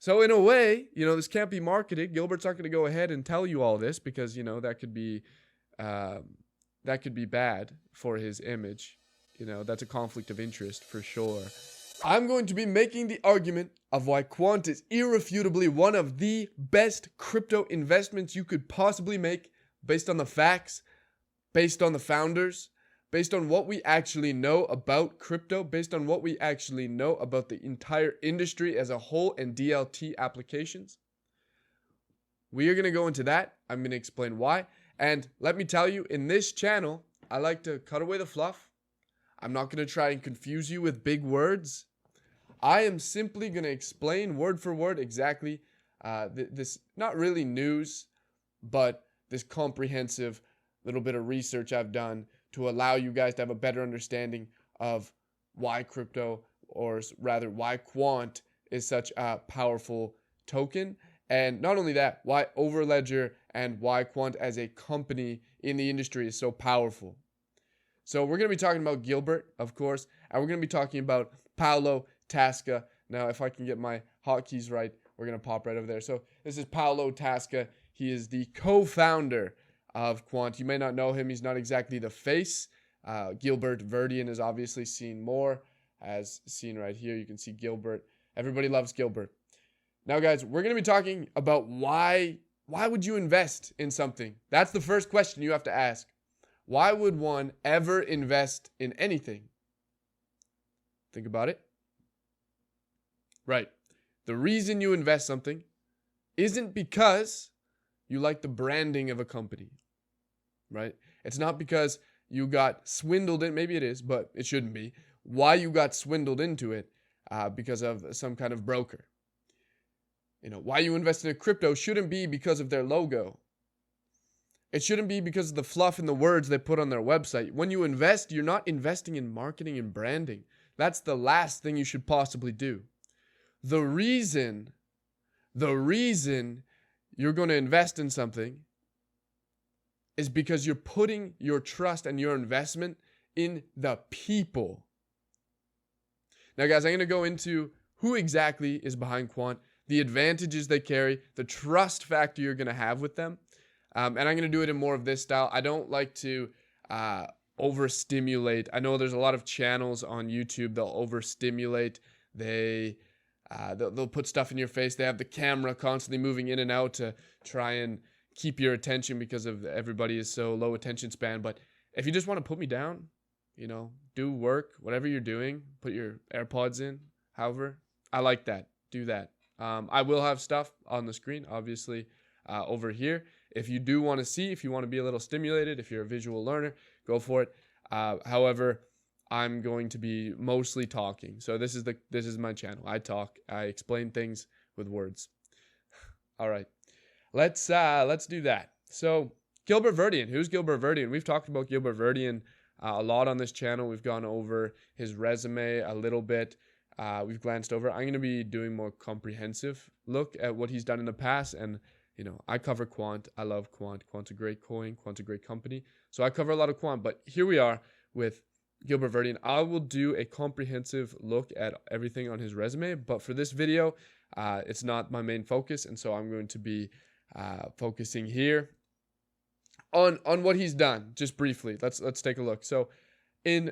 So in a way, this can't be marketed. Gilbert's not going to go ahead and tell you all this because, that could be bad for his image. That's a conflict of interest for sure. I'm going to be making the argument of why Quant is irrefutably one of the best crypto investments you could possibly make based on the facts, based on the founders, based on what we actually know about crypto, based on what we actually know about the entire industry as a whole and DLT applications. We are going to go into that. I'm going to explain why. And let me tell you, in this channel, I like to cut away the fluff. I'm not going to try and confuse you with big words. I am simply going to explain word for word exactly this, not really news, but this comprehensive little bit of research I've done to allow you guys to have a better understanding of why crypto, or rather why Quant is such a powerful token. And not only that, why Overledger and why Quant as a company in the industry is so powerful. So we're going to be talking about Gilbert, of course, and we're going to be talking about Paolo Tasa. Now, if I can get my hotkeys right, we're going to pop right over there. So this is Paolo Tasa. He is the co-founder of Quant. You may not know him. He's not exactly the face. Gilbert Verdian is obviously seen more, as seen right here. You can see Gilbert. Everybody loves Gilbert. Now, guys, we're going to be talking about why would you invest in something? That's the first question you have to ask. Why would one ever invest in anything? Think about it. Right. The reason you invest something isn't because you like the branding of a company, right? It's not because you got swindled in, maybe it is, but it shouldn't be. Why you got swindled into it because of some kind of broker. Why you invest in a crypto shouldn't be because of their logo. It shouldn't be because of the fluff and the words they put on their website. When you invest, you're not investing in marketing and branding. That's the last thing you should possibly do. The reason you're going to invest in something is because you're putting your trust and your investment in the people. Now, guys, I'm going to go into who exactly is behind Quant, the advantages they carry, the trust factor you're going to have with them. And I'm going to do it in more of this style. I don't like to overstimulate. I know there's a lot of channels on YouTube. They'll overstimulate. They'll put stuff in your face. They have the camera constantly moving in and out to try and keep your attention because of everybody is so low attention span. But if you just want to put me down, do work, whatever you're doing, put your AirPods in, however, I like that. Do that. I will have stuff on the screen, obviously, over here. If you do want to see, if you want to be a little stimulated, if you're a visual learner, go for it. However, I'm going to be mostly talking. So this is my channel. I talk. I explain things with words. All right. Let's do that. So Gilbert Verdian. Who's Gilbert Verdian? We've talked about Gilbert Verdian a lot on this channel. We've gone over his resume a little bit. We've glanced over. I'm going to be doing more comprehensive look at what he's done in the past. And, I cover Quant. I love Quant. Quant's a great coin. Quant's a great company. So I cover a lot of Quant. But here we are with Gilbert Verdian. I will do a comprehensive look at everything on his resume. But for this video, it's not my main focus. And so I'm going to be focusing here on what he's done. Just briefly. Let's take a look. So in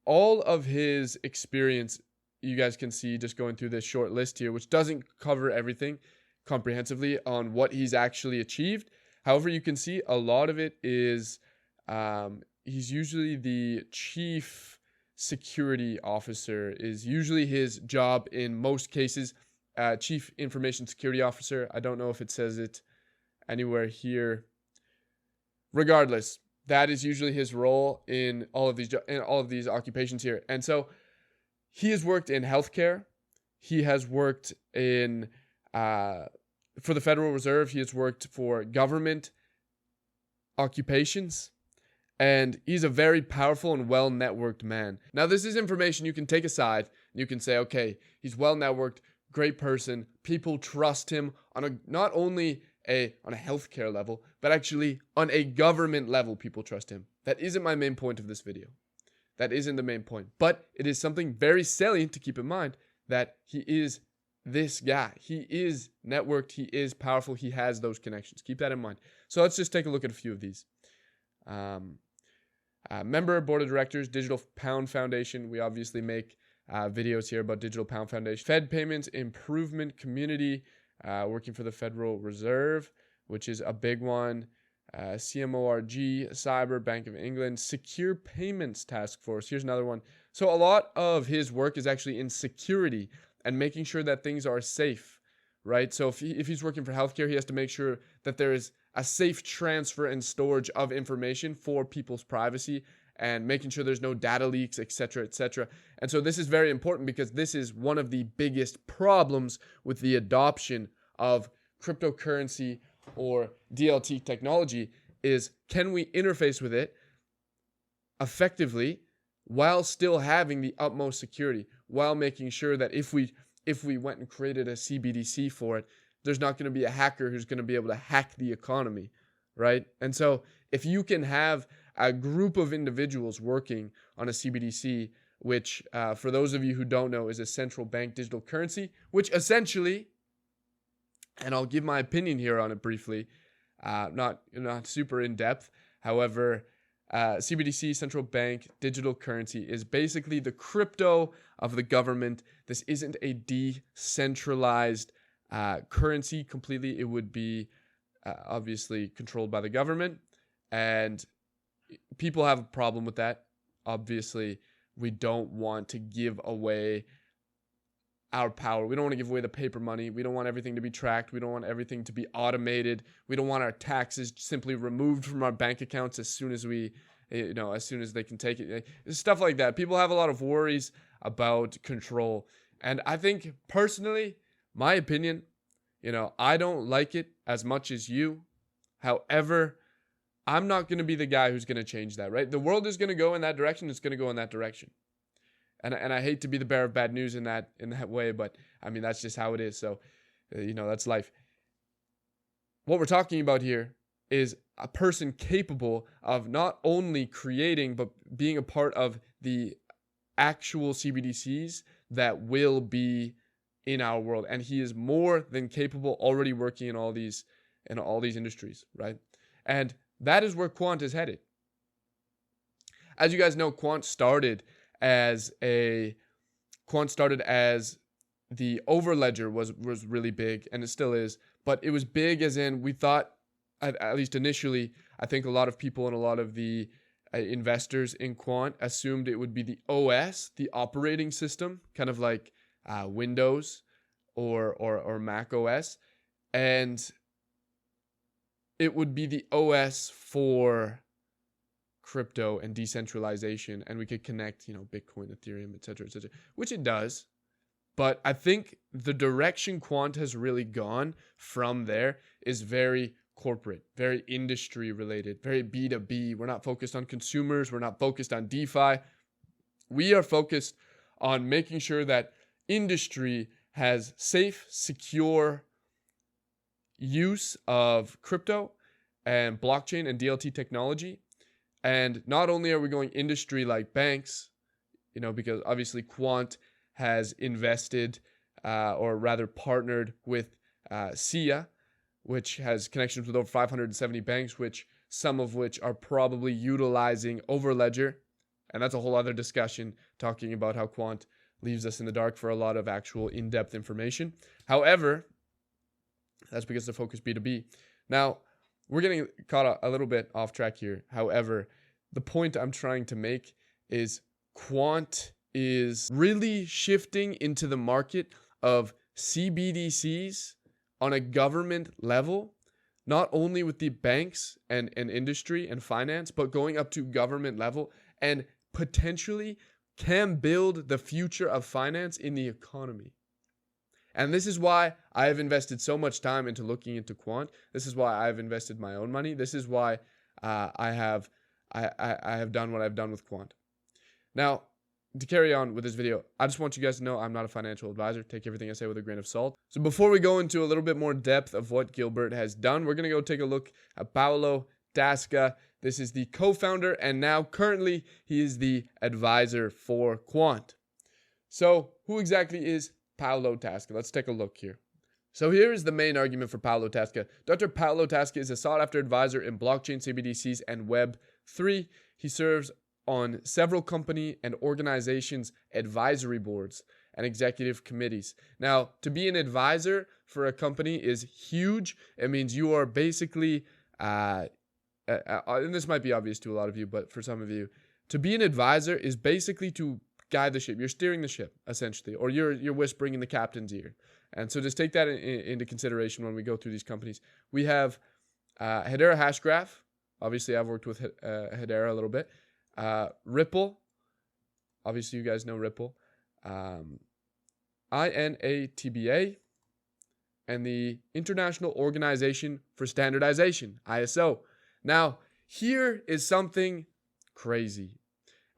all of his experience, you guys can see just going through this short list here, which doesn't cover everything comprehensively on what he's actually achieved. However, you can see a lot of it is he's usually the chief security officer is usually his job in most cases. Chief information security officer. I don't know if it says it anywhere here. Regardless, that is usually his role in all of these occupations here. And so he has worked in healthcare. He has worked in for the Federal Reserve. He has worked for government occupations. And he's a very powerful and well-networked man. Now, this is information you can take aside. And you can say, okay, he's well-networked, great person. People trust him on not only on a healthcare level, but actually on a government level, people trust him. That isn't my main point of this video. That isn't the main point. But it is something very salient to keep in mind, that he is this guy. He is networked. He is powerful. He has those connections. Keep that in mind. So let's just take a look at a few of these. Member, board of directors, Digital Pound Foundation. We obviously make videos here about Digital Pound Foundation. Fed Payments Improvement Community, working for the Federal Reserve, which is a big one. CMORG, Cyber, Bank of England, Secure Payments Task Force. Here's another one. So a lot of his work is actually in security and making sure that things are safe, right? So if he's working for healthcare, he has to make sure that there is a safe transfer and storage of information for people's privacy and making sure there's no data leaks, etc., etc. And so this is very important because this is one of the biggest problems with the adoption of cryptocurrency or DLT technology is, can we interface with it effectively while still having the utmost security, while making sure that if we went and created a CBDC for it, there's not going to be a hacker who's going to be able to hack the economy, right? And so if you can have a group of individuals working on a CBDC, which for those of you who don't know is a central bank digital currency, which essentially, and I'll give my opinion here on it briefly, not super in depth. However, CBDC, central bank digital currency, is basically the crypto of the government. This isn't a decentralized currency completely. It would be obviously controlled by the government, and people have a problem with that. Obviously, we don't want to give away our power. We don't want to give away the paper money. We don't want everything to be tracked. We don't want everything to be automated. We don't want our taxes simply removed from our bank accounts as soon as as soon as they can take it. Stuff like that. People have a lot of worries about control. And I think personally, my opinion, I don't like it as much as you. However, I'm not going to be the guy who's going to change that, right? The world is going to go in that direction. It's going to go in that direction. And I hate to be the bearer of bad news in that way, but I mean, that's just how it is. So, that's life. What we're talking about here is a person capable of not only creating, but being a part of the actual CBDCs that will be in our world. And he is more than capable, already working in all these industries, right? And that is where Quant is headed. As you guys know, Quant started as the overledger was really big, and it still is, but it was big as in we thought, at least initially, I think a lot of people and a lot of the investors in Quant assumed it would be the OS, the operating system, kind of like Windows or Mac OS, and it would be the OS for crypto and decentralization, and we could connect, Bitcoin, Ethereum, etc., which it does. But I think the direction Quant has really gone from there is very corporate, very industry related, very B2B. We're not focused on consumers. We're not focused on DeFi. We are focused on making sure that industry has safe, secure use of crypto and blockchain and DLT technology. And not only are we going industry like banks, because obviously Quant has invested or rather partnered with SIA, which has connections with over 570 banks, some of which are probably utilizing Overledger. And that's a whole other discussion, talking about how Quant leaves us in the dark for a lot of actual in-depth information. However, that's because they're focused B2B. Now, we're getting caught a little bit off track here. However, the point I'm trying to make is Quant is really shifting into the market of CBDCs on a government level, not only with the banks and industry and finance, but going up to government level, and potentially can build the future of finance in the economy. And this is why I have invested so much time into looking into Quant. This is why I've invested my own money. This is why I have done what I've done with Quant. Now, to carry on with this video, I just want you guys to know I'm not a financial advisor. Take everything I say with a grain of salt. So before we go into a little bit more depth of what Gilbert has done, we're going to go take a look at Paolo Tasa. This is the co-founder, and now currently he is the advisor for Quant. So who exactly is Paolo Tasa. Let's take a look here. So here is the main argument for Paolo Tasa. Dr. Paolo Tasa is a sought-after advisor in blockchain, CBDCs, and Web3. He serves on several company and organizations' advisory boards and executive committees. Now, to be an advisor for a company is huge. It means you are basically, and this might be obvious to a lot of you, but for some of you, to be an advisor is basically to guide the ship. You're steering the ship, essentially, or you're whispering in the captain's ear. And so just take that into consideration when we go through these companies. We have Hedera Hashgraph. Obviously, I've worked with Hedera a little bit. Ripple. Obviously, you guys know Ripple. INATBA. And the International Organization for Standardization, ISO. Now, here is something crazy.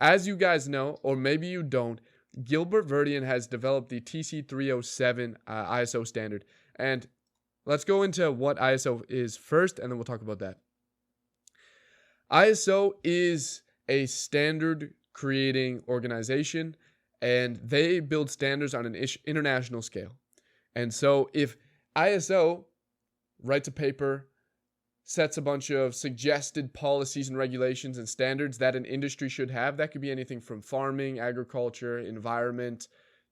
As you guys know, or maybe you don't, Gilbert Verdian has developed the TC307 ISO standard. And let's go into what ISO is first, and then we'll talk about that. ISO is a standard creating organization, and they build standards on an international scale. And so if ISO writes a paper, sets a bunch of suggested policies and regulations and standards that an industry should have. That could be anything from farming, agriculture, environment,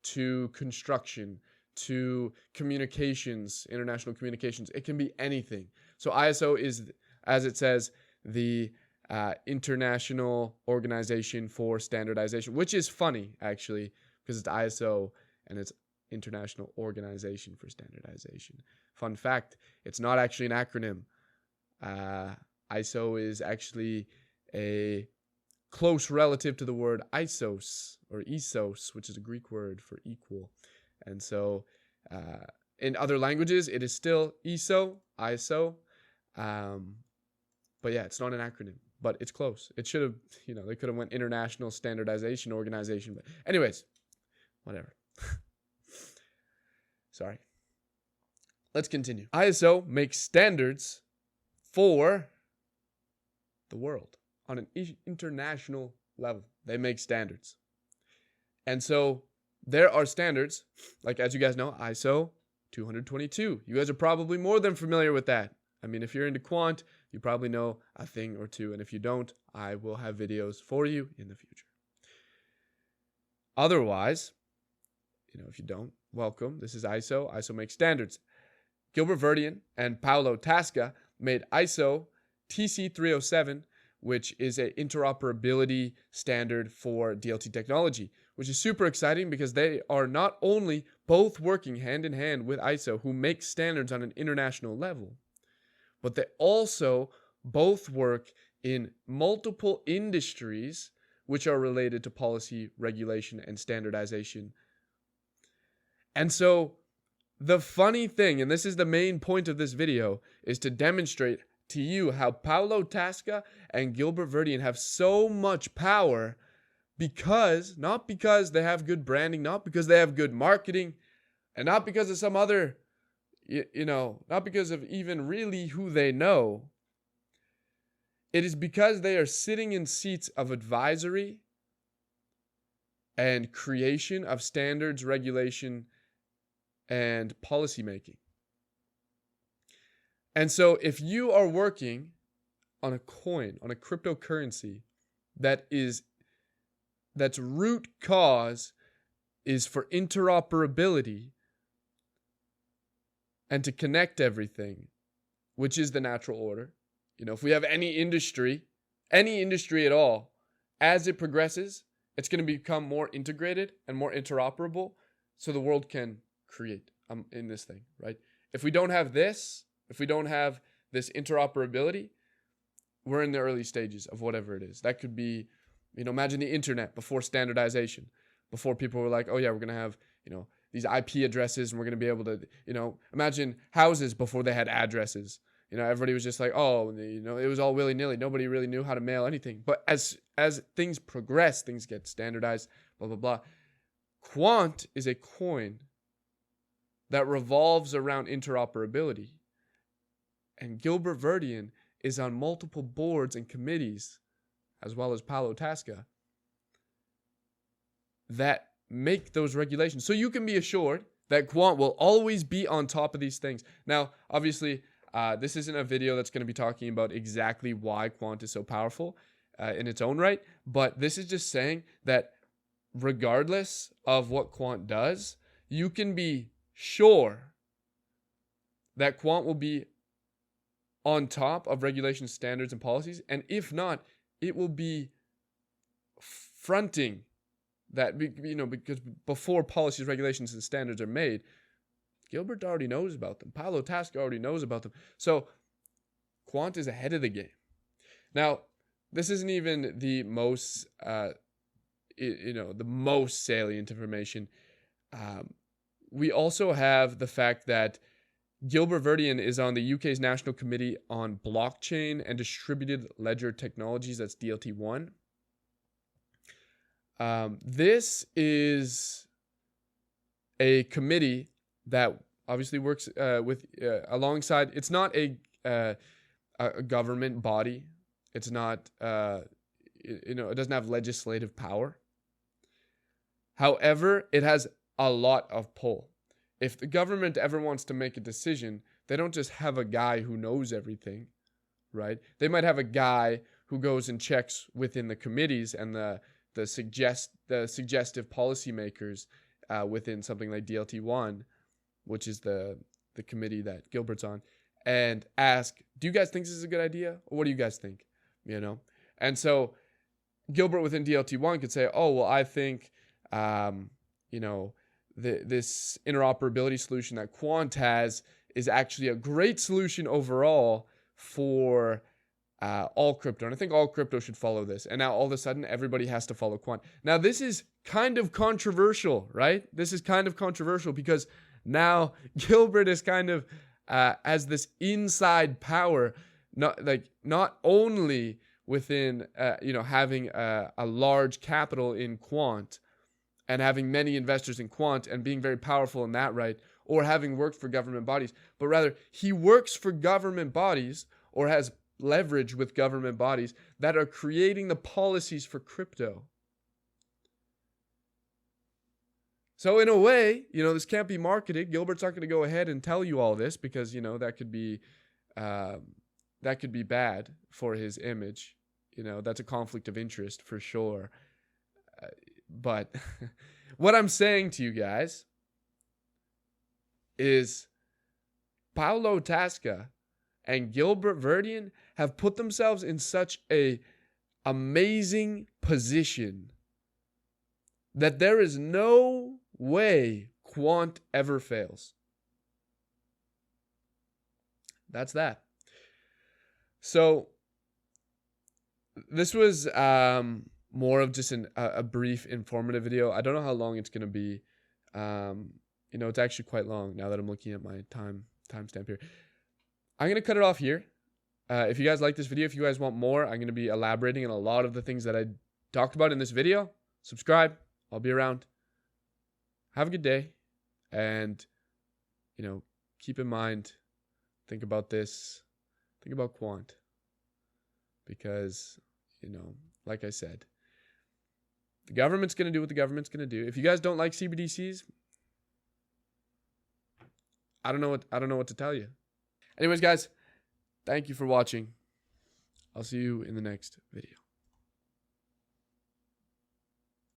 to construction, to communications, international communications. It can be anything. So ISO is, as it says, the International Organization for Standardization, which is funny, actually, because it's ISO and it's International Organization for Standardization. Fun fact, it's not actually an acronym. ISO is actually a close relative to the word isos or isos, which is a Greek word for equal. And so in other languages, it is still ISO. But yeah, it's not an acronym, but it's close. It should have, they could have went International Standardization Organization. But anyways, whatever. Sorry. Let's continue. ISO makes standards for the world on an international level. They make standards. And so there are standards, like as you guys know, ISO 222. You guys are probably more than familiar with that. I mean, if you're into quant, you probably know a thing or two. And if you don't, I will have videos for you in the future. Otherwise, if you don't, welcome. This is ISO. ISO makes standards. Gilbert Verdian and Paolo Tasa made ISO TC307, which is an interoperability standard for DLT technology, which is super exciting because they are not only both working hand in hand with ISO, who makes standards on an international level, but they also both work in multiple industries which are related to policy, regulation, and standardization. And so the funny thing, and this is the main point of this video, is to demonstrate to you how Paolo Tasa and Gilbert Verdian have so much power not because they have good branding, not because they have good marketing, and not because of some other, not because of even really who they know. It is because they are sitting in seats of advisory and creation of standards, regulation, and policymaking. And so if you are working on a coin, on a cryptocurrency that's root cause is for interoperability and to connect everything, which is the natural order. If we have any industry at all, as it progresses, it's going to become more integrated and more interoperable so the world can create in this thing, right? If we don't have this interoperability, we're in the early stages of whatever it is. That could be, imagine the internet before standardization, before people were like, oh yeah, we're going to have, these IP addresses and we're going to be able to, imagine houses before they had addresses. Everybody was just like, oh, it was all willy-nilly. Nobody really knew how to mail anything. But as things progress, things get standardized, blah, blah, blah. Quant is a coin that revolves around interoperability. And Gilbert Verdian is on multiple boards and committees, as well as Paolo Tasa, that make those regulations. So you can be assured that Quant will always be on top of these things. Now, obviously, this isn't a video that's going to be talking about exactly why Quant is so powerful in its own right, but this is just saying that regardless of what Quant does, you can be sure that Quant will be on top of regulations, standards, and policies. And if not, it will be fronting that, because before policies, regulations, and standards are made, Gilbert already knows about them. Paolo Tasa already knows about them. So Quant is ahead of the game. Now, this isn't even the most, the most salient information. We also have the fact that Gilbert Verdian is on the UK's National Committee on Blockchain and Distributed Ledger Technologies. That's DLT1. This is a committee that obviously works alongside. It's not a government body. It's not. It doesn't have legislative power. However, it has a lot of pull. If the government ever wants to make a decision, they don't just have a guy who knows everything, right? They might have a guy who goes and checks within the committees and the suggestive policymakers within something like DLT1, which is the committee that Gilbert's on, and ask, do you guys think this is a good idea? Or what do you guys think? And so Gilbert within DLT1 could say, oh, well, I think, this interoperability solution that Quant has is actually a great solution overall for all crypto. And I think all crypto should follow this. And now all of a sudden, everybody has to follow Quant. Now, this is kind of controversial, right? This is kind of controversial because now Gilbert is kind of has this inside power, not only within, having a large capital in Quant, and having many investors in Quant and being very powerful in that right, or having worked for government bodies, but rather he works for government bodies or has leverage with government bodies that are creating the policies for crypto. So in a way, this can't be marketed. Gilbert's not going to go ahead and tell you all this because, that could be bad for his image. That's a conflict of interest for sure. But what I'm saying to you guys is Paolo Tasa and Gilbert Verdian have put themselves in such a amazing position that there is no way Quant ever fails. That's that. So this was more of just a brief informative video. I don't know how long it's going to be. It's actually quite long now that I'm looking at my timestamp here. I'm going to cut it off here. If you guys like this video, if you guys want more, I'm going to be elaborating on a lot of the things that I talked about in this video. Subscribe. I'll be around. Have a good day. And, keep in mind, think about this. Think about Quant. Because, like I said, the government's going to do what the government's going to do. If you guys don't like CBDCs, I don't know what to tell you. Anyways, guys, thank you for watching. I'll see you in the next video.